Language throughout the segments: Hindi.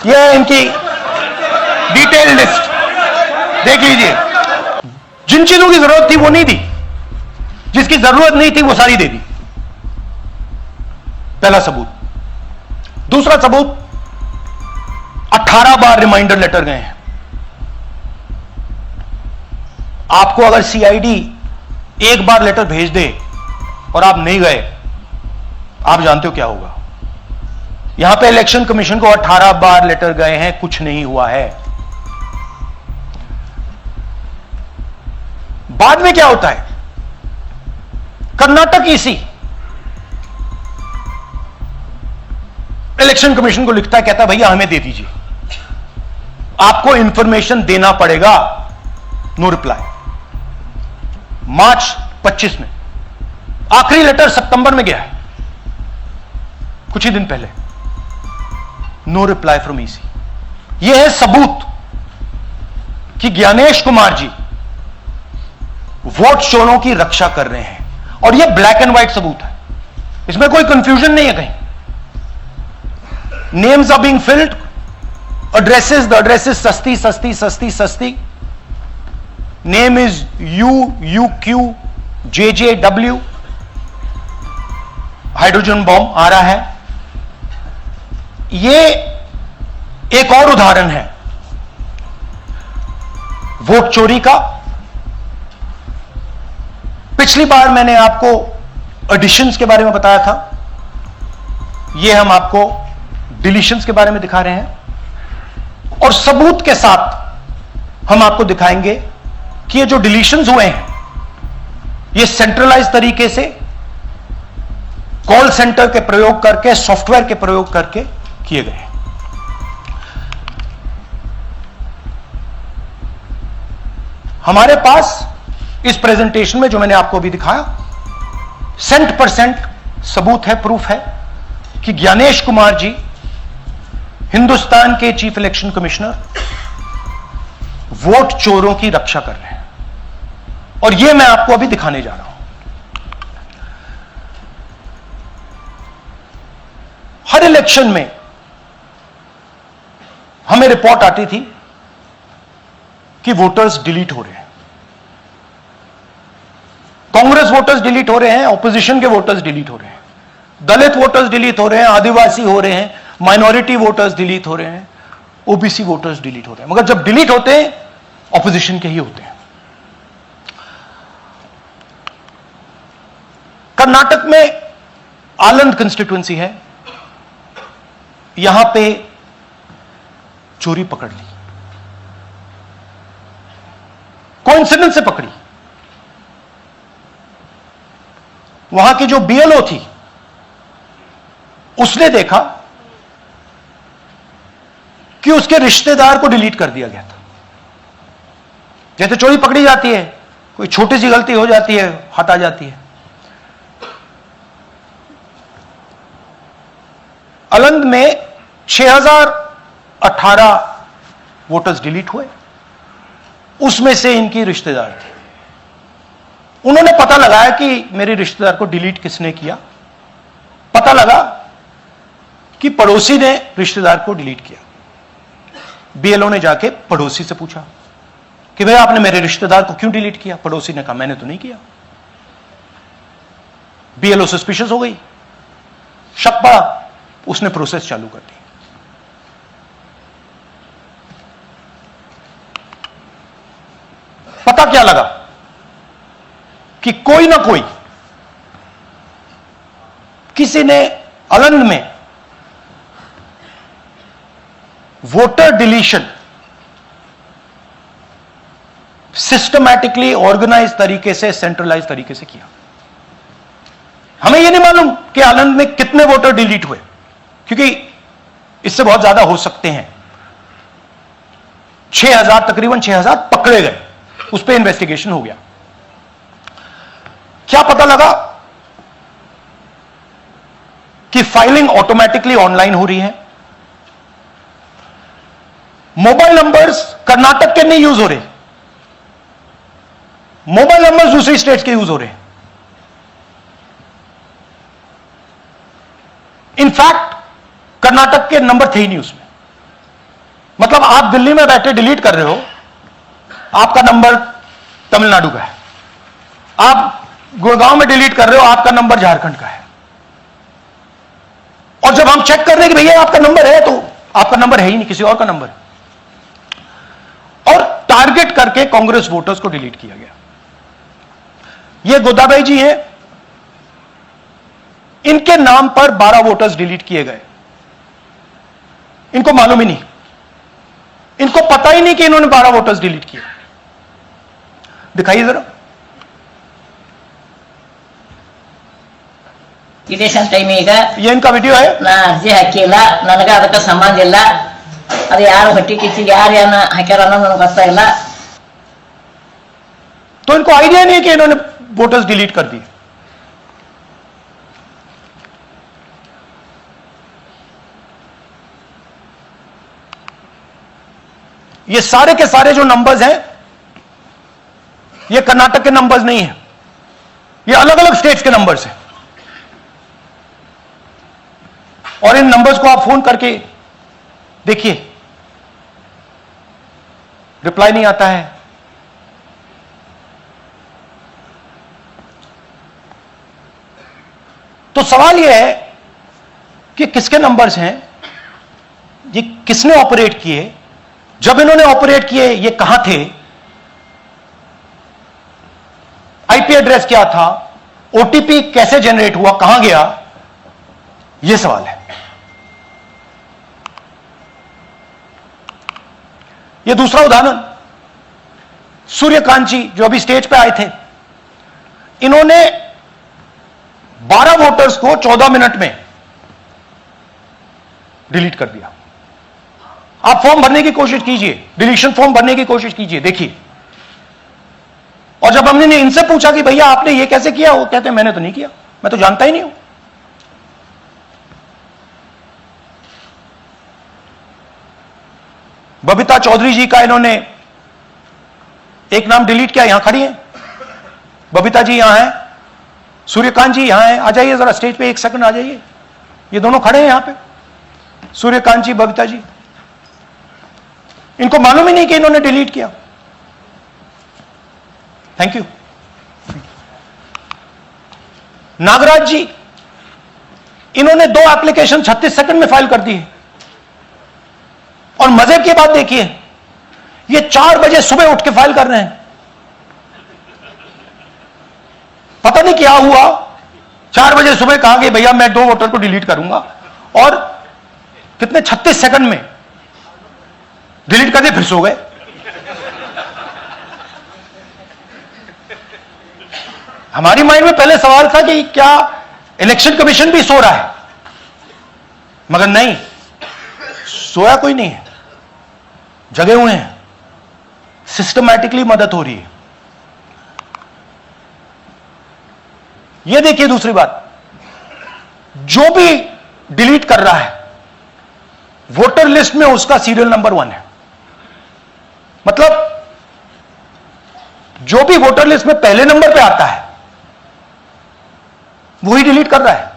यह है इनकी डिटेल लिस्ट, देख लीजिए। जिन चीजों की जरूरत थी वो नहीं दी, जिसकी जरूरत नहीं थी वो सारी दे दी। पहला सबूत। दूसरा सबूत, 18 बार रिमाइंडर लेटर गए हैं। आपको अगर सीआईडी एक बार लेटर भेज दे और आप नहीं गए, आप जानते हो क्या होगा। यहां पे इलेक्शन कमीशन को 18 बार लेटर गए हैं, कुछ नहीं हुआ है। बाद में क्या होता है, कर्नाटक ईसी इलेक्शन कमीशन को लिखता है, कहता है भैया हमें दे दीजिए, आपको इंफॉर्मेशन देना पड़ेगा। No reply. मार्च 25 में आखिरी लेटर सितंबर में गया है, कुछ ही दिन पहले। No reply from EC. यह है सबूत कि ज्ञानेश कुमार जी वोट चोरों की रक्षा कर रहे हैं, और यह ब्लैक एंड व्हाइट सबूत है, इसमें कोई कंफ्यूजन नहीं है कहीं। Names are being filled, addresses, the addresses सस्ती सस्ती सस्ती सस्ती, name is UUQJJW, hydrogen bomb आ रहा है। यह एक और उदाहरण है वोट चोरी का। पिछली बार मैंने आपको एडिशंस के बारे में बताया था, यह हम आपको डिलीशंस के बारे में दिखा रहे हैं, और सबूत के साथ हम आपको दिखाएंगे कि ये जो डिलीशंस हुए हैं ये सेंट्रलाइज तरीके से कॉल सेंटर के प्रयोग करके, सॉफ्टवेयर के प्रयोग करके किए गए हैं। हमारे पास इस प्रेजेंटेशन में जो मैंने आपको अभी दिखाया 100% सबूत है, प्रूफ है कि ज्ञानेश कुमार जी हिंदुस्तान के चीफ इलेक्शन कमिश्नर वोट चोरों की रक्षा कर रहे हैं, और यह मैं आपको अभी दिखाने जा रहा हूं। हर इलेक्शन में हमें रिपोर्ट आती थी कि वोटर्स डिलीट हो रहे हैं, कांग्रेस वोटर्स डिलीट हो रहे हैं, ऑपोजिशन के वोटर्स डिलीट हो रहे हैं, दलित वोटर्स डिलीट हो रहे हैं, आदिवासी हो रहे हैं, माइनॉरिटी वोटर्स डिलीट हो रहे हैं, ओबीसी वोटर्स डिलीट हो रहे हैं। मगर जब डिलीट होते हैं ऑपोजिशन के ही होते हैं। कर्नाटक में आलंद कंस्टिट्यूएंसी है, यहां पे चोरी पकड़ ली, कोइंसिडेंस से पकड़ी। वहां की जो बीएलओ थी उसने देखा कि उसके रिश्तेदार को डिलीट कर दिया गया था। जैसे चोरी पकड़ी जाती है, कोई छोटी सी गलती हो जाती है, हटा जाती है। अलंद में 6018 वोटर्स डिलीट हुए, उसमें से इनकी रिश्तेदार थे। उन्होंने पता लगाया कि मेरे रिश्तेदार को डिलीट किसने किया। पता लगा कि पड़ोसी ने रिश्तेदार को डिलीट किया। बीएलओ ने जाके पड़ोसी से पूछा कि भाई आपने मेरे रिश्तेदार को क्यों डिलीट किया। पड़ोसी ने कहा मैंने तो नहीं किया। बीएलओ सस्पिशियस हो गई, शक पड़ा, उसने प्रोसेस चालू कर दी। पता क्या लगा कि कोई ना कोई, किसी ने अलंद में वोटर डिलीशन सिस्टमैटिकली ऑर्गेनाइज तरीके से, सेंट्रलाइज तरीके से किया। हमें यह नहीं मालूम कि आलंद में कितने वोटर डिलीट हुए, क्योंकि इससे बहुत ज्यादा हो सकते हैं। 6000, तकरीबन 6000 पकड़े गए, उस पर इन्वेस्टिगेशन हो गया। क्या पता लगा कि फाइलिंग ऑटोमेटिकली ऑनलाइन हो रही है। मोबाइल नंबर्स कर्नाटक के नहीं यूज हो रहे, मोबाइल नंबर्स दूसरी स्टेट्स के यूज हो रहे हैं। इनफैक्ट कर्नाटक के नंबर थे ही नहीं उसमें, मतलब आप दिल्ली में बैठे डिलीट कर रहे हो, आपका नंबर तमिलनाडु का है। आप गुड़गांव में डिलीट कर रहे हो, आपका नंबर झारखंड का है। और जब हम चेक कर रहे हैं कि भैया आपका नंबर है, तो आपका नंबर है ही नहीं, किसी और का नंबर है। और टारगेट करके कांग्रेस वोटर्स को डिलीट किया गया। ये गोदाबाई जी हैं, इनके नाम पर 12 वोटर्स डिलीट किए गए। इनको मालूम ही नहीं, इनको पता ही नहीं कि इन्होंने 12 वोटर्स डिलीट किए। दिखाइए जरा। ಇಲೆಕ್ಷನ್ ಟೈಮ್ ಈಗ ये इनका वीडियो है। ನಾ ಅರ್ಜಿ ಹಾಕಿಲ್ಲ, ನನಗೆ ಅದಕ್ಕೆ ಸಂಬಂಧ ಇಲ್ಲ, ಅದು ಯಾರು ಹೊಟ್ಟಿ ಕಿಚ್ಚಿ ಯಾರು ಏನ ಹಾಕ್ಯಾರ ಅನ್ನೋದು ನನಗೆ ಗೊತ್ತಾಗಿಲ್ಲ। तो इनको आइडिया नहीं है कि इन्होंने वोटर्स डिलीट कर दिए। ये सारे के सारे जो नंबर्स हैं, ये कर्नाटक के नंबर्स नहीं है, ये अलग अलग स्टेट्स के नंबर्स हैं। और इन नंबर्स को आप फोन करके देखिए, रिप्लाई नहीं आता है। तो सवाल यह है कि किसके नंबर्स हैं, ये किसने ऑपरेट किए, जब इन्होंने ऑपरेट किए ये कहां थे, आईपी एड्रेस क्या था, ओटीपी कैसे जनरेट हुआ, कहां गया, यह सवाल है। यह दूसरा उदाहरण, सूर्यकांत जी जो अभी स्टेज पे आए थे, इन्होंने 12 वोटर्स को 14 मिनट में डिलीट कर दिया। आप फॉर्म भरने की कोशिश कीजिए, डिलीशन फॉर्म भरने की कोशिश कीजिए, देखिए। और जब हमने इनसे पूछा कि भैया आपने ये कैसे किया, वो कहते हैं मैंने तो नहीं किया, मैं तो जानता ही नहीं हूं। बबीता चौधरी जी का इन्होंने एक नाम डिलीट किया, यहां खड़ी हैं बबीता जी, यहां है सूर्यकांत जी, यहां है, आ जाइए जरा स्टेज पे, एक सेकंड आ जाइए। ये दोनों खड़े हैं यहां पे, सूर्यकांत जी, बबीता जी। इनको मालूम ही नहीं कि इन्होंने डिलीट किया। Thank you. नागराज जी, इन्होंने 2 एप्लीकेशन 36 सेकंड में फाइल कर दी है। और मजे की बात देखिए, ये 4 बजे सुबह उठ के फाइल कर रहे हैं। पता नहीं क्या हुआ, 4 बजे सुबह कहा कि भैया मैं 2 वोटर को डिलीट करूंगा, और कितने 36 सेकंड में डिलीट कर दिए, फिर सो गए। हमारी माइंड में पहले सवाल था कि क्या इलेक्शन कमीशन भी सो रहा है, मगर नहीं, सोया कोई नहीं है, जगे हुए हैं, सिस्टमैटिकली मदद हो रही है। यह देखिए दूसरी बात, जो भी डिलीट कर रहा है वोटर लिस्ट में उसका सीरियल नंबर 1 है। मतलब जो भी वोटर लिस्ट में पहले नंबर पे आता है वही डिलीट कर रहा है।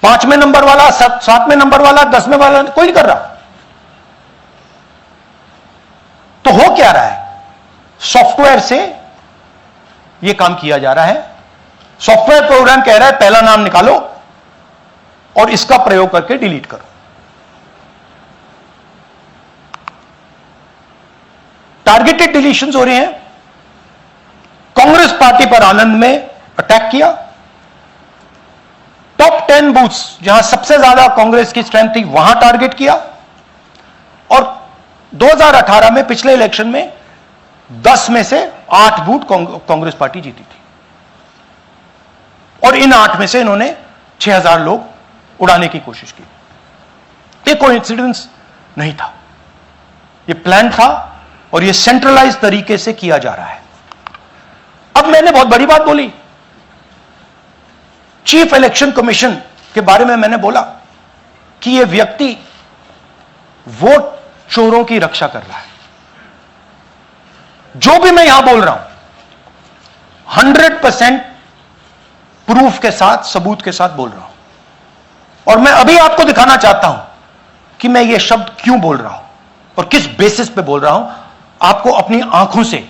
5वें नंबर वाला, 7वें नंबर वाला, 10वें वाला कोई नहीं कर रहा। तो हो क्या रहा है, सॉफ्टवेयर से यह काम किया जा रहा है। सॉफ्टवेयर प्रोग्राम कह रहा है पहला नाम निकालो और इसका प्रयोग करके डिलीट करो। टारगेटेड डिलीशंस हो रहे हैं। कांग्रेस पार्टी पर आनंद में अटैक किया। टॉप 10 बूथ्स जहां सबसे ज्यादा कांग्रेस की स्ट्रेंथ थी वहां टारगेट किया। और 2018 में पिछले इलेक्शन में 10 में से 8 बूथ कांग्रेस पार्टी जीती थी, और इन 8 में से इन्होंने 6000 लोग उड़ाने की कोशिश की। ये कोइंसिडेंस नहीं था, ये प्लान था, और ये सेंट्रलाइज तरीके से किया जा रहा है। अब मैंने बहुत बड़ी बात बोली, चीफ इलेक्शन कमीशन के बारे में मैंने बोला कि यह व्यक्ति वोट चोरों की रक्षा कर रहा है। जो भी मैं यहां बोल रहा हूं 100% प्रूफ के साथ, सबूत के साथ बोल रहा हूं। और मैं अभी आपको दिखाना चाहता हूं कि मैं यह शब्द क्यों बोल रहा हूं। और किस बेसिस पे बोल रहा हूं आपको अपनी आंखों से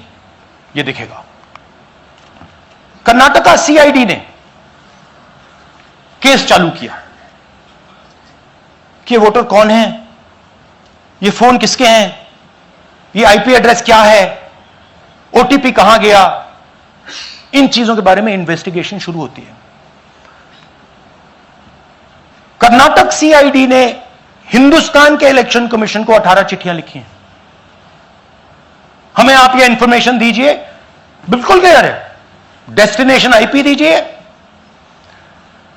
यह दिखेगा। कर्नाटका सीआईडी ने केस चालू किया कि वोटर कौन है, ये फोन किसके हैं, ये आईपी एड्रेस क्या है, ओटीपी कहां गया, इन चीजों के बारे में इन्वेस्टिगेशन शुरू होती है। कर्नाटक सीआईडी ने हिंदुस्तान के इलेक्शन कमीशन को 18 चिट्ठियां लिखी हैं। हमें आप यह इंफॉर्मेशन दीजिए, बिल्कुल क्लियर है, डेस्टिनेशन आईपी दीजिए,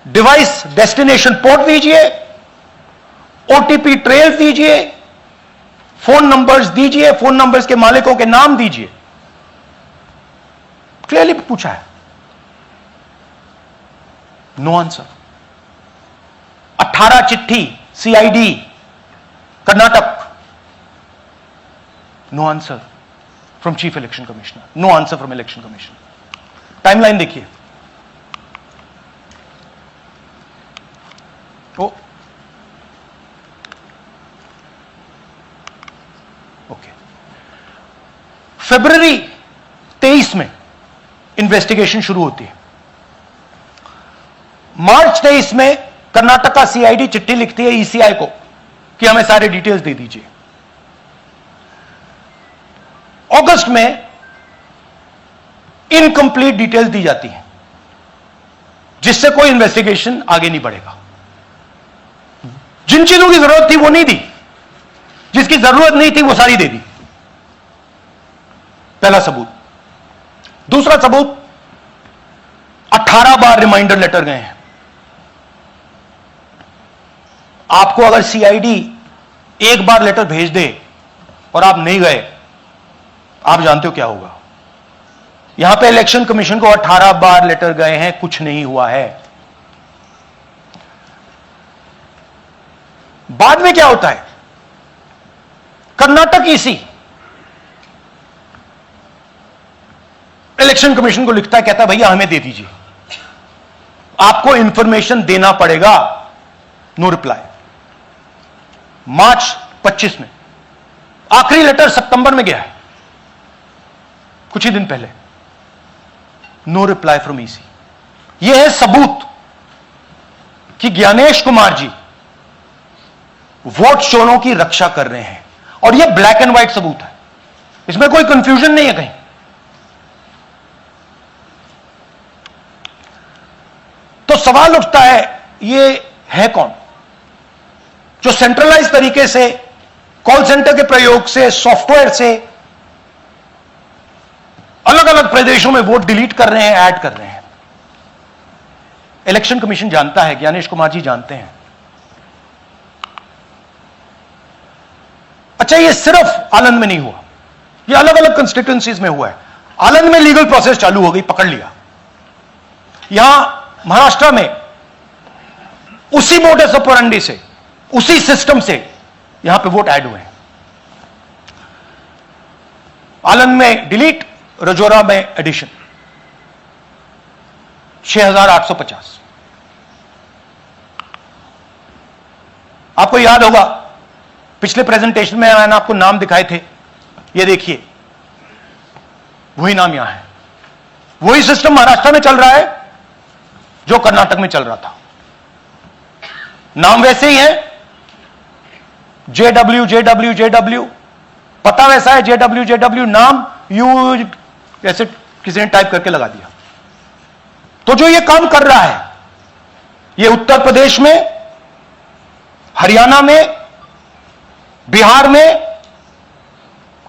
डिवाइस डेस्टिनेशन पोर्ट दीजिए, ओटीपी ट्रेल दीजिए, फोन नंबर्स दीजिए, फोन नंबर्स के मालिकों के नाम दीजिए। क्लियरली पूछा है, नो आंसर। 18 चिट्ठी CID Karnataka, no answer from chief election commissioner, no answer from election commission. Timeline देखिए, ओके, फरवरी 23 में इन्वेस्टिगेशन शुरू होती है। मार्च 23 में कर्नाटका सीआईडी चिट्ठी लिखती है ईसीआई को कि हमें सारे डिटेल्स दे दीजिए। अगस्त में इनकंप्लीट डिटेल्स दी जाती हैं, जिससे कोई इन्वेस्टिगेशन आगे नहीं बढ़ेगा। जिन चीजों की जरूरत थी वो नहीं दी, जिसकी जरूरत नहीं थी वो सारी दे दी। पहला सबूत। दूसरा सबूत, 18 बार रिमाइंडर लेटर गए हैं। आपको अगर सीआईडी एक बार लेटर भेज दे और आप नहीं गए, आप जानते हो क्या होगा। यहां पे इलेक्शन कमीशन को 18 बार लेटर गए हैं, कुछ नहीं हुआ है। बाद में क्या होता है, कर्नाटक ईसी इलेक्शन कमीशन को लिखता है, कहता है भैया हमें दे दीजिए, आपको इंफॉर्मेशन देना पड़ेगा। No reply. मार्च 25 में आखिरी लेटर सितंबर में गया है, कुछ ही दिन पहले। No reply from EC. यह है सबूत कि ज्ञानेश कुमार जी वोट चोरों की रक्षा कर रहे हैं, और यह ब्लैक एंड व्हाइट सबूत है, इसमें कोई कंफ्यूजन नहीं है कहीं। तो सवाल उठता है, यह है कौन जो सेंट्रलाइज तरीके से कॉल सेंटर के प्रयोग से, सॉफ्टवेयर से अलग अलग प्रदेशों में वोट डिलीट कर रहे हैं, ऐड कर रहे हैं। इलेक्शन कमीशन जानता है, ज्ञानेश कुमार जी जानते हैं। अच्छा, यह सिर्फ आनंद में नहीं हुआ, यह अलग अलग कंस्टिट्यूएंसीज में हुआ है। आनंद में लीगल प्रोसेस चालू हो गई, पकड़ लिया। यहां महाराष्ट्र में उसी मोडस ऑपरेंडी से, उसी सिस्टम से यहां पे वोट ऐड हुए हैं। आनंद में डिलीट, रजौरा में एडिशन। 6850। आपको याद होगा पिछले प्रेजेंटेशन में मैंने आपको नाम दिखाए थे, ये देखिए वही नाम यहां है। वही सिस्टम महाराष्ट्र में चल रहा है जो कर्नाटक में चल रहा था। नाम वैसे ही है, जेडब्ल्यू जेडब्ल्यू जेडब्ल्यू, पता वैसा है, जेडब्ल्यू जेडब्ल्यू, नाम यू ऐसे किसी ने टाइप करके लगा दिया। तो जो ये काम कर रहा है, ये उत्तर प्रदेश में, हरियाणा में, बिहार में,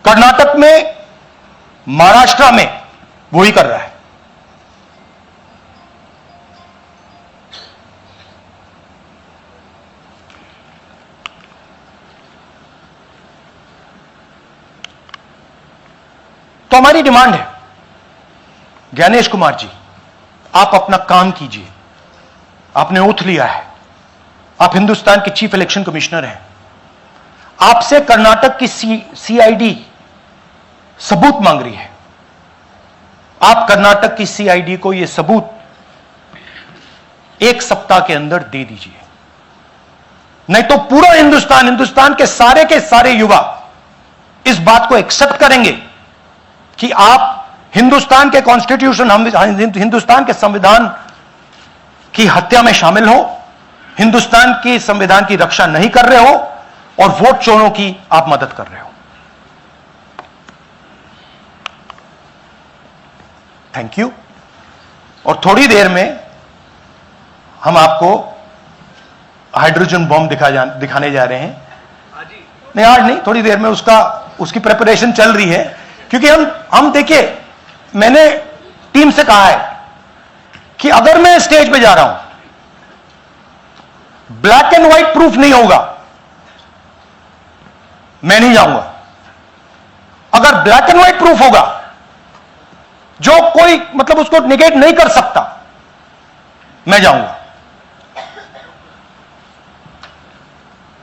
कर्नाटक में, महाराष्ट्र में वही कर रहा है। तो हमारी डिमांड है, ज्ञानेश कुमार जी, आप अपना काम कीजिए। आपने ओथ लिया है, आप हिंदुस्तान के चीफ इलेक्शन कमिश्नर हैं। आपसे कर्नाटक की सीआईडी सबूत मांग रही है। आप कर्नाटक की सीआईडी को यह सबूत 1 सप्ताह के अंदर दे दीजिए, नहीं तो पूरा हिंदुस्तान के सारे युवा इस बात को एक्सेप्ट करेंगे कि आप हिंदुस्तान के कॉन्स्टिट्यूशन, हिंदुस्तान के संविधान की हत्या में शामिल हो, हिंदुस्तान की संविधान की रक्षा नहीं कर रहे हो और वोट चोरों की आप मदद कर रहे हो। Thank you. और थोड़ी देर में हम आपको हाइड्रोजन बॉम्ब दिखाने जा रहे हैं। नहीं आज नहीं, थोड़ी देर में उसकी प्रिपरेशन चल रही है, क्योंकि हम देखिए, मैंने टीम से कहा है कि अगर मैं स्टेज पे जा रहा हूं, ब्लैक एंड व्हाइट प्रूफ नहीं होगा, मैं नहीं जाऊंगा। अगर ब्लैक एंड व्हाइट प्रूफ होगा, जो कोई मतलब उसको निगेट नहीं कर सकता, मैं जाऊंगा।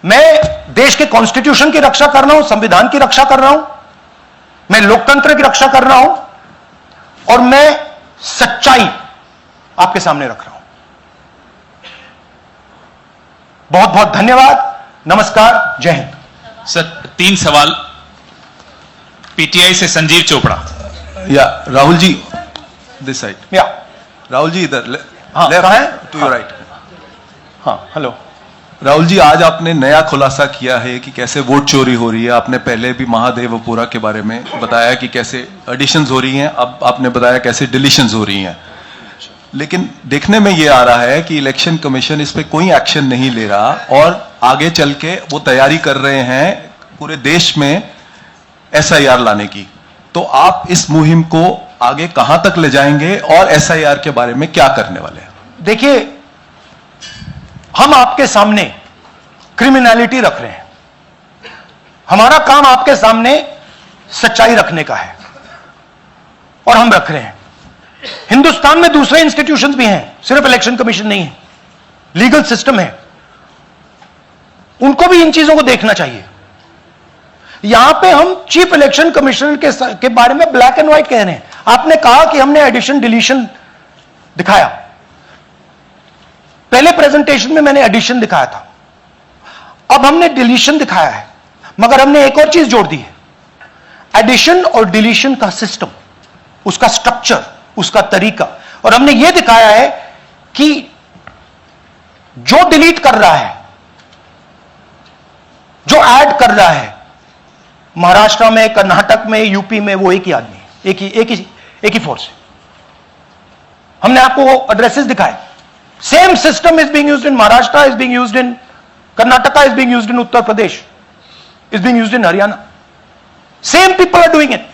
मैं देश के कॉन्स्टिट्यूशन की रक्षा कर रहा हूं, संविधान की रक्षा कर रहा हूं, मैं लोकतंत्र की रक्षा कर रहा हूं और मैं सच्चाई आपके सामने रख रहा हूं। बहुत बहुत धन्यवाद, नमस्कार, जय हिंद। सर 3 सवाल। पीटीआई से संजीव चोपड़ा। या राहुल जी, दिस साइड। या राहुल जी इधर, हाँ, कहाँ है? To your right. हाँ, हेलो राहुल जी, आज आपने नया खुलासा किया है कि कैसे वोट चोरी हो रही है। आपने पहले भी महादेवपुरा के बारे में बताया कि कैसे एडिशंस हो रही हैं, अब आपने बताया कैसे डिलीशंस हो रही हैं। लेकिन देखने में ये आ रहा है कि इलेक्शन कमीशन इस पे कोई एक्शन नहीं ले रहा और आगे चल के वो तैयारी कर रहे हैं पूरे देश में एसआईआर लाने की। तो आप इस मुहिम को आगे कहां तक ले जाएंगे और एसआईआर के बारे में क्या करने वाले हैं? देखिए, हम आपके सामने क्रिमिनलिटी रख रहे हैं, हमारा काम आपके सामने सच्चाई रखने का है और हम रख रहे हैं। हिंदुस्तान में दूसरे इंस्टीट्यूशंस भी हैं, सिर्फ इलेक्शन कमीशन नहीं है, लीगल सिस्टम है, उनको भी इन चीजों को देखना चाहिए। यहां पे हम चीफ इलेक्शन कमिश्नर के बारे में ब्लैक एंड व्हाइट कह रहे हैं। आपने कहा कि हमने एडिशन डिलीशन दिखाया, पहले प्रेजेंटेशन में मैंने एडिशन दिखाया था, अब हमने डिलीशन दिखाया है, मगर हमने एक और चीज जोड़ दी है, एडिशन और डिलीशन का सिस्टम, उसका स्ट्रक्चर, उसका तरीका। और हमने यह दिखाया है कि जो डिलीट कर रहा है, जो ऐड कर रहा है, महाराष्ट्र में, कर्नाटक में, यूपी में, वो एक ही आदमी है, एक ही फोर्स है। हमने आपको वो एड्रेसेस दिखाए। Same system is being used in Maharashtra, is being used in Karnataka, is being used in Uttar Pradesh, is being used in Haryana. Same people are doing it.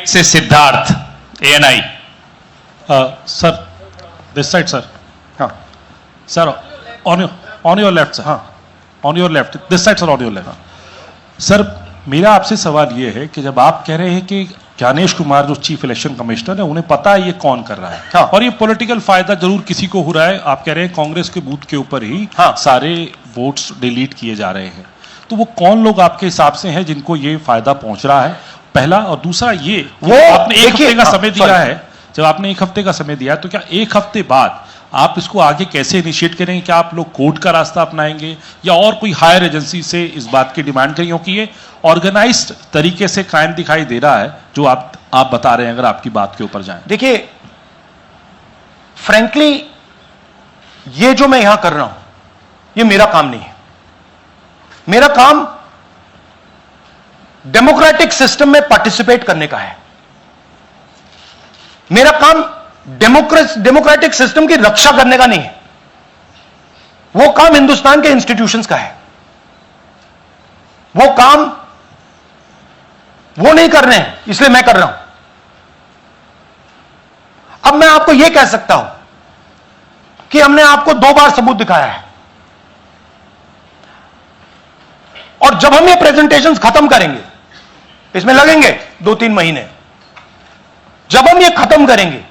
से Siddharth, ANI. Sir this side sir. हाँ sir on your left sir. हाँ, on your left, this side sir, on your left. Sir मेरा आपसे सवाल यह है कि जब आप कह रहे हैं कि ज्ञानेश कुमार जो चीफ इलेक्शन कमिश्नर है, उन्हें पता है ये कौन कर रहा है, हाँ। और ये पॉलिटिकल फायदा जरूर किसी को हो रहा है, आप कह रहे हैं कांग्रेस के बूथ के ऊपर ही हाँ। सारे वोट्स डिलीट किए जा रहे हैं, तो वो कौन लोग आपके हिसाब से हैं जिनको ये फायदा पहुंच रहा है, पहला। और दूसरा ये कि वो आपने एक देखिए, हफ्ते का हाँ, समय दिया sorry। है, जब आपने एक हफ्ते का समय दिया है, तो क्या एक हफ्ते बाद आप इसको आगे कैसे इनिशिएट करेंगे? क्या आप लोग कोर्ट का रास्ता अपनाएंगे या और कोई हायर एजेंसी से इस बात की डिमांड करेंगे? क्योंकि ये ऑर्गेनाइज्ड तरीके से कायम दिखाई दे रहा है जो आप बता रहे हैं, अगर आपकी बात के ऊपर जाएं। देखिए, फ्रैंकली ये जो मैं यहां कर रहा हूं, ये मेरा काम नहीं है। मेरा काम डेमोक्रेटिक सिस्टम में पार्टिसिपेट करने का है। मेरा काम डेमोक्रेटिक सिस्टम की रक्षा करने का नहीं है, वो काम हिंदुस्तान के इंस्टीट्यूशंस का है। वो काम वो नहीं कर रहे हैं, इसलिए मैं कर रहा हूं। अब मैं आपको यह कह सकता हूं कि हमने आपको 2 बार सबूत दिखाया है, और जब हम ये प्रेजेंटेशंस खत्म करेंगे, इसमें लगेंगे 2-3 महीने, जब हम ये खत्म करेंगे,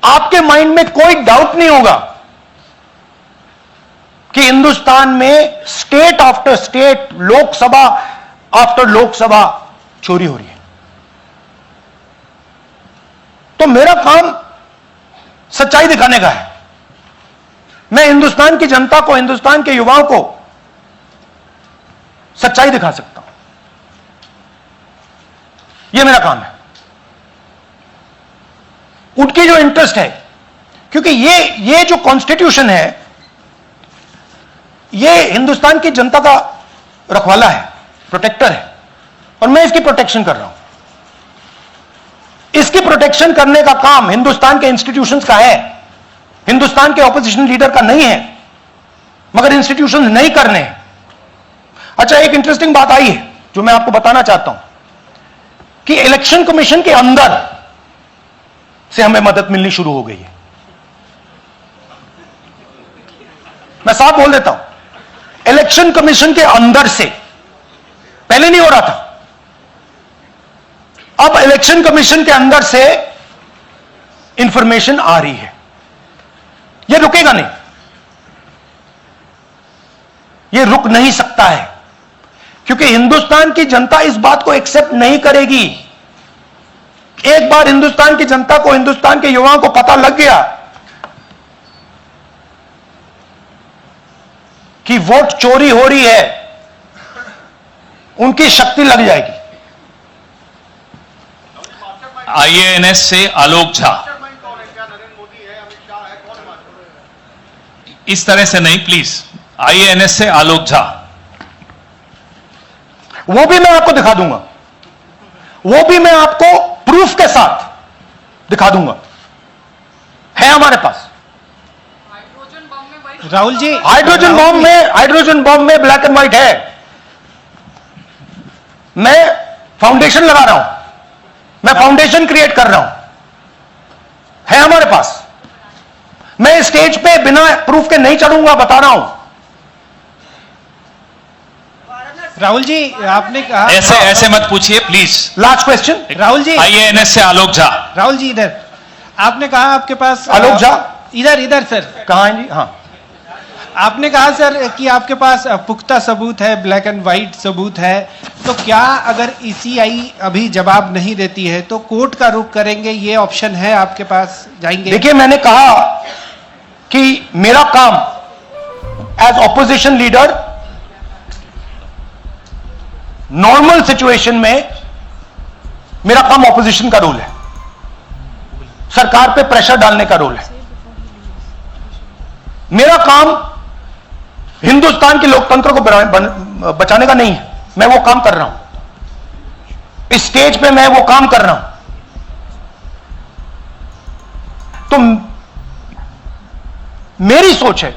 आपके माइंड में कोई डाउट नहीं होगा कि हिंदुस्तान में state after state, Lok Sabha after Lok Sabha चोरी हो रही है। तो मेरा काम सच्चाई दिखाने का है। मैं हिंदुस्तान की जनता को, हिंदुस्तान के युवाओं को सच्चाई दिखा सकता हूं। यह मेरा काम है। उनकी जो इंटरेस्ट है, क्योंकि ये जो कॉन्स्टिट्यूशन है, ये हिंदुस्तान की जनता का रखवाला है, प्रोटेक्टर है, और मैं इसकी प्रोटेक्शन कर रहा हूं। इसकी प्रोटेक्शन करने का काम हिंदुस्तान के इंस्टीट्यूशंस का है, हिंदुस्तान के ऑपोजिशन लीडर का नहीं है, मगर इंस्टीट्यूशंस नहीं करने हैं। अच्छा, एक इंटरेस्टिंग बात आई है जो मैं आपको बताना चाहता हूं कि इलेक्शन कमीशन के अंदर से हमें मदद मिलनी शुरू हो गई है। मैं साफ बोल देता हूं, इलेक्शन कमीशन के अंदर से, पहले नहीं हो रहा था, अब इलेक्शन कमीशन के अंदर से इंफॉर्मेशन आ रही है। यह रुकेगा नहीं, यह रुक नहीं सकता है, क्योंकि हिंदुस्तान की जनता इस बात को एक्सेप्ट नहीं करेगी। एक बार हिंदुस्तान की जनता को, हिंदुस्तान के युवाओं को पता लग गया कि वोट चोरी हो रही है, उनकी शक्ति लग जाएगी। आईएएनएस से आलोक झा। इस तरह से नहीं प्लीज। आईएएनएस से आलोक झा। वो भी मैं आपको दिखा दूंगा, वो भी मैं आपको प्रूफ के साथ दिखा दूंगा, है हमारे पास। राहुल जी, हाइड्रोजन बॉम्ब में ब्लैक एंड व्हाइट है। मैं फाउंडेशन लगा रहा हूं, मैं फाउंडेशन क्रिएट कर रहा हूं, है हमारे पास। मैं स्टेज पे बिना प्रूफ के नहीं चढ़ूंगा, बता रहा हूं। राहुल जी, आपने कहा ऐसे मत पूछिए please. Last question, Rahul ji, IANS से आलोक झा। राहुल जी इधर। आपने कहा आपके पास आलोक झा इधर सर। कहां है जी? हाँ, आपने कहा सर कि आपके पास पुख्ता सबूत है, ब्लैक एंड व्हाइट सबूत है, तो क्या अगर ईसीआई अभी जवाब नहीं देती है तो कोर्ट का रुख करेंगे, ये ऑप्शन है आपके पास, जाएंगे? देखिए, मैंने कहा कि मेरा काम as opposition leader normal situation में, मेरा काम ऑपोजिशन का रोल है, सरकार पे प्रेशर डालने का रोल है। मेरा काम हिंदुस्तान के लोकतंत्र को बचाने का नहीं है। मैं वो काम कर रहा हूं, इस स्टेज पे मैं वो काम कर रहा हूं। तो मेरी सोच है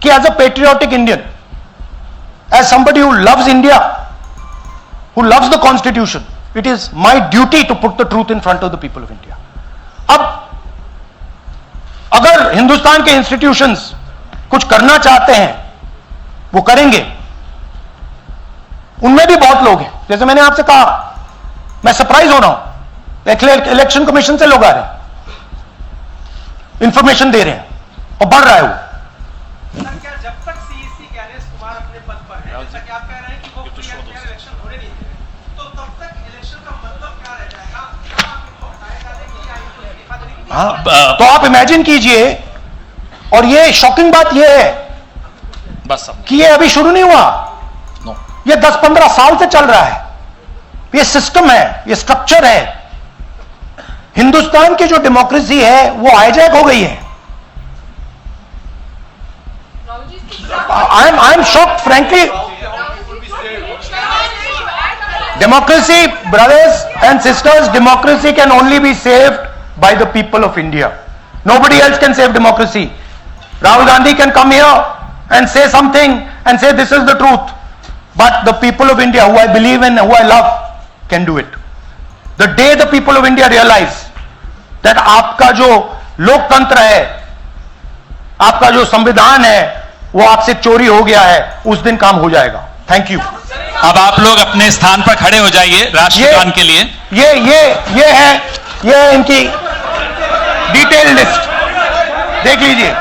कि as a patriotic Indian, as somebody who loves India, who loves the constitution, it is my duty to put the truth in front of the people of India. अब अगर हिंदुस्तान के इंस्टीट्यूशंस कुछ करना चाहते हैं, वो करेंगे। उनमें भी बहुत लोग हैं, जैसे मैंने आपसे कहा, मैं सरप्राइज हो रहा हूं, इलेक्शन कमीशन से लोग आ रहे हैं, इंफॉर्मेशन दे रहे हैं, और बढ़ रहा है वो। सर, क्या जब तक सीईसी ज्ञानेश कुमार अपने पद पर है, जैसा कि आप कह रहे हैं कि वो इलेक्शन होने नहीं दे, तो तब तक इलेक्शन का मतलब क्या रह जाएगा? हाँ, तो आप इमेजिन कीजिए, और ये शॉकिंग बात ये है बस कि ये अभी शुरू नहीं हुआ, ये 10-15 साल से चल रहा है। ये सिस्टम है, ये स्ट्रक्चर है। हिंदुस्तान की जो डेमोक्रेसी है वो हाईजैक हो गई है। I am shocked frankly. Democracy, brothers and sisters, democracy can only be saved by the people of India. Nobody else can save democracy. Rahul Gandhi can come here and say something and say this is the truth. But the people of India, who I believe in, who I love, can do it. The day the people of India realize that आपका जो लोकतंत्र है, आपका जो संविधान है, वो आपसे चोरी हो गया है, उस दिन काम हो जाएगा। Thank you. अब आप लोग अपने स्थान पर खड़े हो जाइए राष्ट्रगान के लिए। ये है इनकी डिटेल लिस्ट, देख लीजिए।